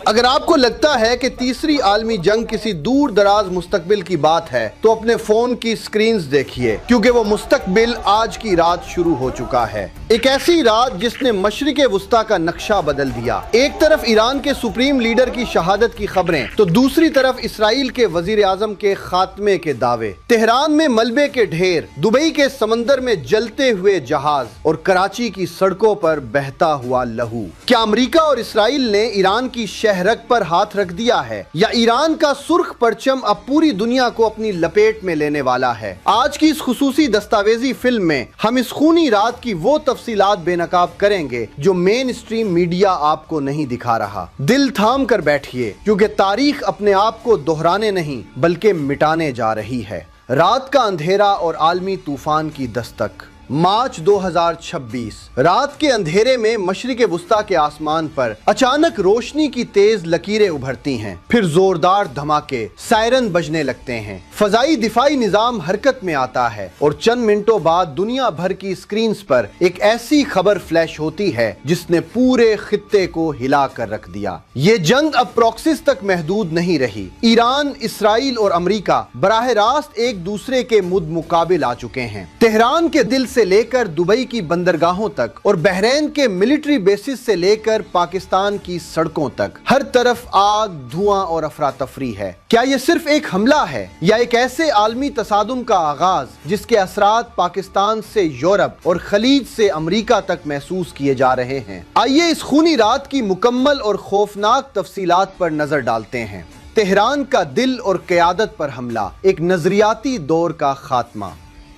اگر آپ کو لگتا ہے کہ تیسری عالمی جنگ کسی دور دراز مستقبل کی بات ہے تو اپنے فون کی سکرینز دیکھیے، کیونکہ وہ مستقبل آج کی رات شروع ہو چکا ہے۔ ایک ایسی رات جس نے مشرق وسطیٰ کا نقشہ بدل دیا۔ ایک طرف ایران کے سپریم لیڈر کی شہادت کی خبریں تو دوسری طرف اسرائیل کے وزیر اعظم کے خاتمے کے دعوے۔ تہران میں ملبے کے ڈھیر، دبئی کے سمندر میں جلتے ہوئے جہاز اور کراچی کی سڑکوں پر بہتا ہوا لہو۔ کیا امریکہ اور اسرائیل نے ایران کی شہرک پر ہاتھ رکھ دیا ہے، یا ایران کا سرخ پرچم اب پوری دنیا کو اپنی لپیٹ میں لینے والا ہے؟ آج کی اس خصوصی دستاویزی فلم میں ہم اس خونی رات کی وہ تفصیلات بے نقاب کریں گے جو مین اسٹریم میڈیا آپ کو نہیں دکھا رہا۔ دل تھام کر بیٹھیے، کیونکہ تاریخ اپنے آپ کو دہرانے نہیں بلکہ مٹانے جا رہی ہے۔ رات کا اندھیرا اور عالمی طوفان کی دستک۔ مارچ 2026۔ رات کے اندھیرے میں مشرق وسطیٰ کے آسمان پر اچانک روشنی کی تیز لکیریں ابھرتی ہیں، پھر زوردار دھماکے، سائرن بجنے لگتے ہیں، فضائی دفاعی نظام حرکت میں آتا ہے اور چند منٹوں بعد دنیا بھر کی سکرینز پر ایک ایسی خبر فلیش ہوتی ہے جس نے پورے خطے کو ہلا کر رکھ دیا۔ یہ جنگ اب پراکسیز تک محدود نہیں رہی۔ ایران، اسرائیل اور امریکہ براہ راست ایک دوسرے کے مد مقابل آ چکے ہیں۔ تہران کے دل سے لے کر دبئی کی بندرگاہوں تک اور بحرین کے ملٹری بیسز سے لے کر پاکستان کی سڑکوں تک، ہر طرف آگ، دھواں اور افراتفری ہے۔ کیا یہ صرف ایک حملہ ہے یا ایک ایسے عالمی تصادم کا آغاز جس کے اثرات پاکستان سے یورپ اور خلیج سے امریکہ تک محسوس کیے جا رہے ہیں؟ آئیے اس خونی رات کی مکمل اور خوفناک تفصیلات پر نظر ڈالتے ہیں۔ تہران کا دل اور قیادت پر حملہ، ایک نظریاتی دور کا خاتمہ۔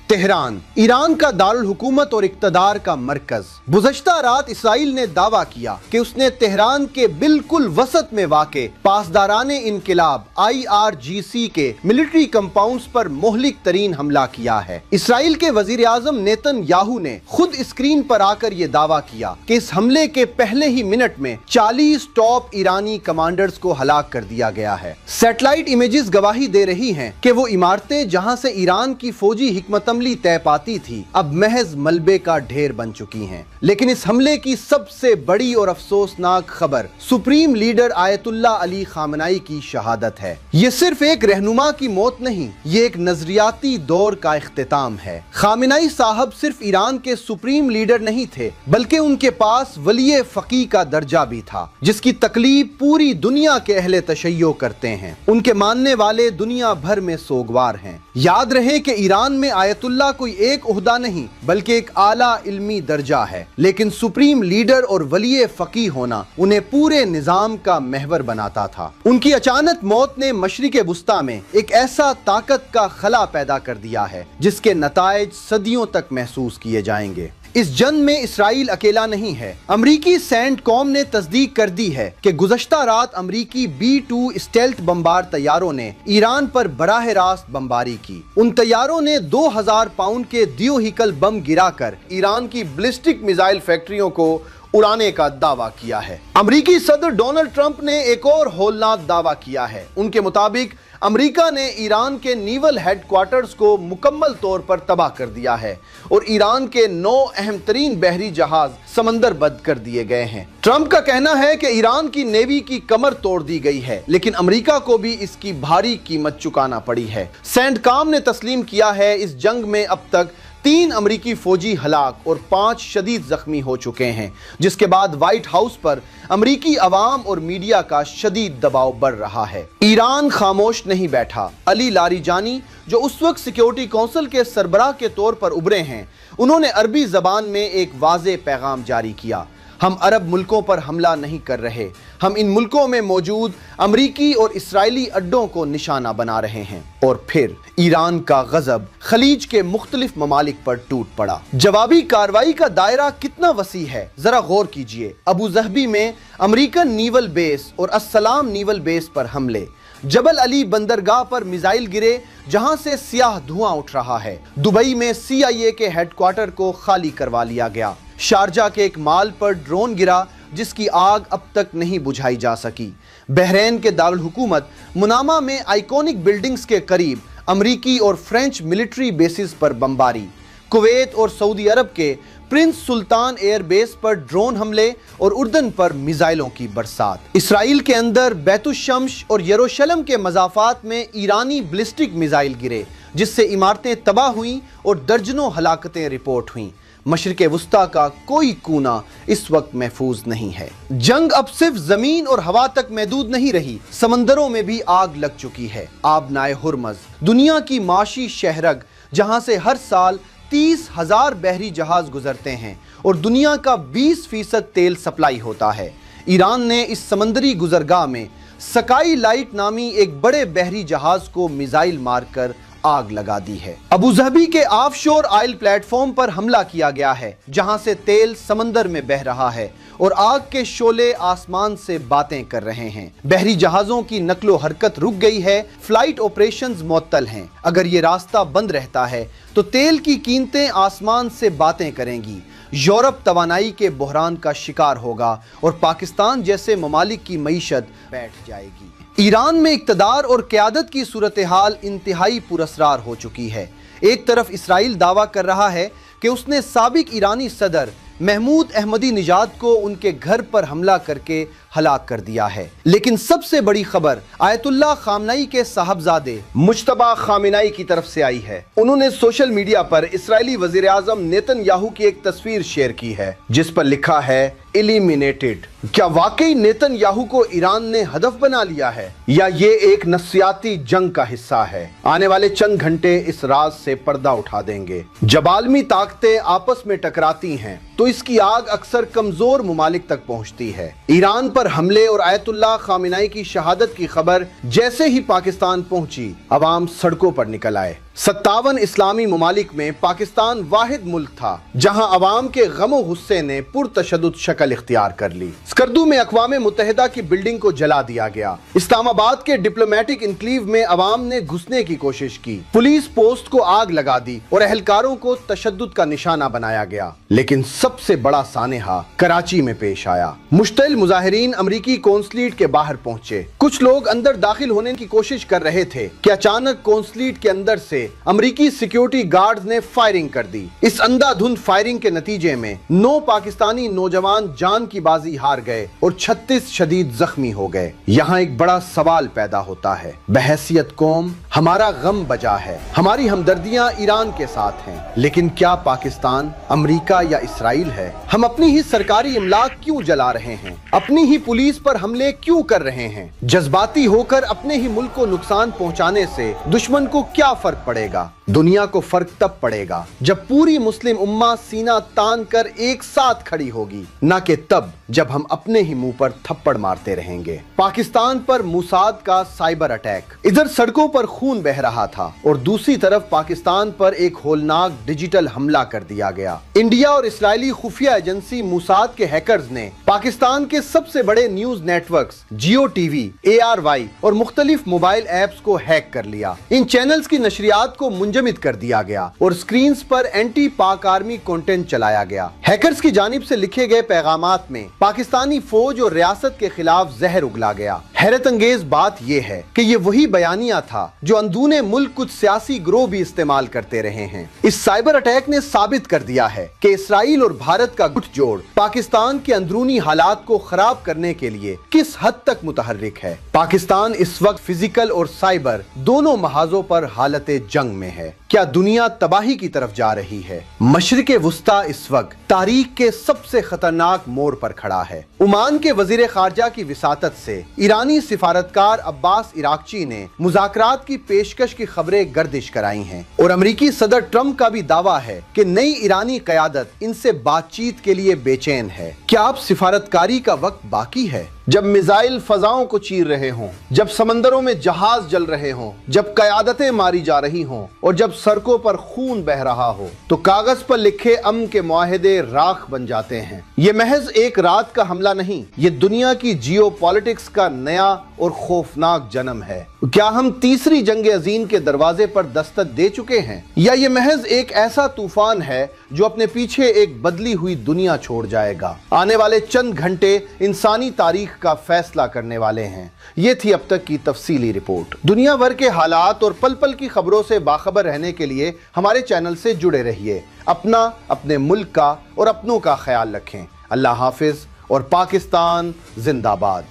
تہران، ایران کا دارالحکومت اور اقتدار کا مرکز۔ گزشتہ رات اسرائیل نے دعویٰ کیا کہ اس نے تہران کے بالکل وسط میں واقع پاسداران انقلاب IRGC کے ملٹری کمپاؤنڈز پر مہلک ترین حملہ کیا ہے۔ اسرائیل کے وزیر اعظم نیتن یاہو نے خود اسکرین پر آ کر یہ دعویٰ کیا کہ اس حملے کے پہلے ہی منٹ میں 40 ٹاپ ایرانی کمانڈرز کو ہلاک کر دیا گیا ہے۔ سیٹلائٹ امیجز گواہی دے رہی ہیں کہ وہ عمارتیں جہاں سے ایران کی فوجی حکمت عملی طے پاتی تھی، اب محض ملبے کا ڈھیر بن چکی ہیں۔ لیکن اس حملے کی سب سے بڑی اور افسوسناک خبر سپریم لیڈر آیت اللہ علی خامنائی کی شہادت ہے۔ یہ صرف ایک رہنما کی موت نہیں، یہ ایک نظریاتی دور کا اختتام ہے۔ خامنائی صاحب صرف ایران کے سپریم لیڈر نہیں تھے، بلکہ ان کے پاس ولی فقیہ کا درجہ بھی تھا، جس کی تکلیف پوری دنیا کے اہل تشیع کرتے ہیں۔ ان کے ماننے والے دنیا بھر میں سوگوار ہیں۔ یاد رہے کہ ایران میں آیت اللہ کوئی ایک عہدہ نہیں بلکہ ایک اعلیٰ علمی درجہ ہے، لیکن سپریم لیڈر اور ولی فقیہ ہونا انہیں پورے نظام کا محور بناتا تھا۔ ان کی اچانک موت نے مشرق وسطیٰ میں ایک ایسا طاقت کا خلا پیدا کر دیا ہے جس کے نتائج صدیوں تک محسوس کیے جائیں گے۔ اس جنگ میں اسرائیل اکیلا نہیں ہے۔ امریکی سینٹ کوم نے تصدیق کر دی ہے کہ گزشتہ رات امریکی B-2 اسٹیلتھ بمبار طیاروں نے ایران پر براہ راست بمباری کی۔ ان طیاروں نے 2000 پاؤنڈ کے دیوہیکل بم گرا کر ایران کی بلسٹک میزائل فیکٹریوں کو اڑانے کا دعویٰ کیا ہے۔ امریکی صدر ڈونلڈ ٹرمپ نے ایک اور ہولناک دعویٰ کیا ہے۔ ان کے مطابق امریکہ نے ایران کے نیول ہیڈ کوارٹرز کو مکمل طور پر تباہ کر دیا ہے اور ایران کے 9 اہم ترین بحری جہاز سمندر بند کر دیے گئے ہیں۔ ٹرمپ کا کہنا ہے کہ ایران کی نیوی کی کمر توڑ دی گئی ہے، لیکن امریکہ کو بھی اس کی بھاری قیمت چکانا پڑی ہے۔ سینٹ کام نے تسلیم کیا ہے اس جنگ میں اب تک 3 امریکی فوجی ہلاک اور 5 شدید زخمی ہو چکے ہیں، جس کے بعد وائٹ ہاؤس پر امریکی عوام اور میڈیا کا شدید دباؤ بڑھ رہا ہے۔ ایران خاموش نہیں بیٹھا۔ علی لاریجانی، جو اس وقت سیکیورٹی کونسل کے سربراہ کے طور پر ابھرے ہیں، انہوں نے عربی زبان میں ایک واضح پیغام جاری کیا: ہم عرب ملکوں پر حملہ نہیں کر رہے، ہم ان ملکوں میں موجود امریکی اور اسرائیلی اڈوں کو نشانہ بنا رہے ہیں۔ اور پھر ایران کا غضب خلیج کے مختلف ممالک پر ٹوٹ پڑا۔ جوابی کارروائی کا دائرہ کتنا وسیع ہے، ذرا غور کیجئے۔ ابو ظہبی میں امریکن نیول بیس اور السلام نیول بیس پر حملے، جبل علی بندرگاہ پر میزائل گرے جہاں سے سیاہ دھواں اٹھ رہا ہے، دبئی میں CIA کے ہیڈ کوارٹر کو خالی کروا لیا گیا، شارجہ کے ایک مال پر ڈرون گرا جس کی آگ اب تک نہیں بجھائی جا سکی، بحرین کے دارالحکومت منامہ میں آئیکونک بلڈنگز کے قریب امریکی اور فرینچ ملٹری بیسز پر بمباری، کویت اور سعودی عرب کے प्रिंस सुल्तान एयर बेस पर ड्रोन हमले और उर्दन पर मिसाइलों की बरसात। इसराइल के अंदर बैतुश-शम्स और यरूशलेम के मज़ाफ़ात में ईरानी बैलिस्टिक मिसाइल गिरे, जिससे इमारतें तबाह हुईं और दर्जनों हलाकतें रिपोर्ट हुईं। मशरिक़ वुस्ता का कोई कोना इस वक्त महफूज नहीं है। जंग अब सिर्फ जमीन और हवा तक महदूद नहीं रही, समंदरों में भी आग लग चुकी है। आबनाए हुर्मज़, दुनिया की माशी शहरग, जहां से हर साल 30,000 बहरी जहाज गुजरते हैं और दुनिया का 20% तेल सप्लाई होता है। ईरान ने इस समंदरी गुजरगाह में स्काई लाइट नामी एक बड़े बहरी जहाज को मिसाइल मारकर आग लगा दी है। अबू धाबी के ऑफशोर ऑयल प्लेटफॉर्म पर हमला किया गया है, जहां से तेल समंदर में बह रहा है और आग के शोले आसमान से बातें कर रहे हैं। बहरी जहाजों की नकलो हरकत रुक गई है, फ्लाइट ऑपरेशंस मुअत्तल हैं। अगर ये रास्ता बंद रहता है तो तेल की कीमतें आसमान से बातें करेंगी। यूरोप तवानाई के बहरान का शिकार होगा और पाकिस्तान जैसे ममालिक की मईशत बैठ जाएगी। ईरान में इक़्तिदार और क़यादत की सूरत हाल इंतहाई पुरअसरार हो चुकी है। एक तरफ इसराइल दावा कर रहा है कि उसने साबिक ईरानी सदर महमूद अहमदी निजाद को उनके घर पर हमला करके हलाक कर दिया है, लेकिन सबसे बड़ी खबर आयतुल्लाह खामनाई के साहबजादे मुज्तबा खामेनेई की तरफ से आई है। उन्होंने सोशल मीडिया पर इस्राएली वज़ीर आज़म नेतन्याहू की एक तस्वीर शेयर की है, जिस पर लिखा है एलिमिनेटेड। क्या वाकई नेतन्याहू को ईरान ने हदफ बना लिया है या ये एक नफ्सियाती जंग का हिस्सा है? आने वाले चंद घंटे इस राज से पर्दा उठा देंगे। जब आलमी ताकतें आपस में टकराती हैं तो इसकी आग अक्सर कमजोर मुमालिक तक पहुंचती है। ईरान पर हमले और आयतुल्लाह खामेनेई की शहादत की खबर जैसे ही पाकिस्तान पहुंची, अवाम सड़कों पर निकल आए। 57 इस्लामी ममालिक में पाकिस्तान वाहिद मुल्क था जहां अवाम के गमो गुस्से ने पुरतशद्दुद शक्ल इख्तियार कर ली। स्कर्दू में अक़वाम मुत्तहिदा की बिल्डिंग को जला दिया गया। इस्लामाबाद के डिप्लोमेटिक इनक्लेव में अवाम ने घुसने की कोशिश की। पुलिस पोस्ट को आग लगा दी और अहलकारों को तशद्दुद का निशाना बनाया गया। लेकिन सबसे बड़ा सानेहा कराची में पेश आया। मुश्तइल मुजाहिरीन अमरीकी कौंसलेट के बाहर पहुंचे। कुछ लोग अंदर दाखिल होने की कोशिश कर रहे थे कि अचानक कौंसलेट के अंदर से अमरीकी सिक्योरिटी गार्ड्स ने फायरिंग कर दी। इस अंधाधुंध फायरिंग के नतीजे में 9 पाकिस्तानी नौजवान जान की बाजी हार गए और 36 शदीद जख्मी हो गए। यहाँ एक बड़ा सवाल पैदा होता है, बहैसियत कौम हमारा गम बजा है, हमारी हमदर्दियां ईरान के साथ हैं, लेकिन क्या पाकिस्तान अमरीका या इसराइल है? हम अपनी ही सरकारी इमलाक क्यों जला रहे हैं? अपनी ही पुलिस पर हमले क्यों कर रहे हैं? जज्बाती होकर अपने ही मुल्क को नुकसान पहुंचाने से दुश्मन को क्या फर्क पड़ेगा? दुनिया को फर्क तब पड़ेगा जब पूरी मुस्लिम उम्मा सीना तान कर एक साथ खड़ी होगी, न कि तब जब हम अपने ही मुंह पर थप्पड़ मारते रहेंगे। पाकिस्तान पर मुसाद का साइबर अटैक। इधर सड़कों पर खून बह रहा था और दूसरी तरफ पाकिस्तान पर एक होलनाक डिजिटल हमला कर दिया गया। इंडिया और इस्राएली खुफिया एजेंसी मुसाद के हैकर्स ने पाकिस्तान के सबसे बड़े न्यूज नेटवर्क्स जियो टीवी, ARY और मुख्तलिफ मोबाइल एप्स को हैक कर लिया। इन चैनल्स की नशरियात को मुंजमद कर दिया गया और स्क्रीन्स पर एंटी पाक आर्मी कंटेंट चलाया गया। हैकर्स की जानिब से लिखे गए पैगामात में पाकिस्तानी फौज और रियासत के खिलाफ जहर उगला गया। हैरत अंगेज बात यह है कि ये वही बयानिया था जो अंदरूने मुल्क कुछ सियासी ग्रोह भी इस्तेमाल करते रहे हैं। इस साइबर अटैक ने साबित कर दिया है कि इसराइल और भारत का गुठजोड़ पाकिस्तान के अंदरूनी हालात को खराब करने के लिए किस हद तक मुतहर्रिक है। पाकिस्तान इस वक्त फिजिकल और साइबर दोनों महाजों पर हालत जंग में है। क्या दुनिया तबाही की तरफ जा रही है? मशरिक़ वुस्ता इस वक्त तारीख के सबसे खतरनाक मोड़ पर खड़ा है। ओमान के वजीर खारजा की विसातत से ईरानी सिफारतकार अब्बास इराक्ची ने मुज़ाकरात की पेशकश की खबरें गर्दिश कराई हैं और अमरीकी सदर ट्रंप का भी दावा है कि नई ईरानी क़यादत इनसे बातचीत के लिए बेचैन है। क्या अब सिफारतकारी का वक्त बाकी है? जब मिसाइल फजाओं को चीर रहे हों, जब समंदरों में जहाज जल रहे हों, जब क़यादतें मारी जा रही हों और जब सड़कों पर खून बह रहा हो, तो कागज पर लिखे अमन के मुआहदे राख बन जाते हैं। ये महज एक रात का हमला नहीं, ये दुनिया की जियोपॉलिटिक्स का नया और खौफनाक जन्म है। क्या हम तीसरी जंग अजीम के दरवाजे पर दस्तक दे चुके हैं, या ये महज एक ऐसा तूफान है जो अपने पीछे एक बदली हुई दुनिया छोड़ जाएगा? आने वाले चंद घंटे इंसानी तारीख का फैसला करने वाले हैं। ये थी अब तक की तफसीली रिपोर्ट। दुनिया भर के हालात और पल पल की खबरों से बाखबर रहने के लिए हमारे चैनल से जुड़े रहिए। अपना, अपने मुल्क का और अपनों का ख्याल रखें। अल्लाह हाफिज और पाकिस्तान जिंदाबाद।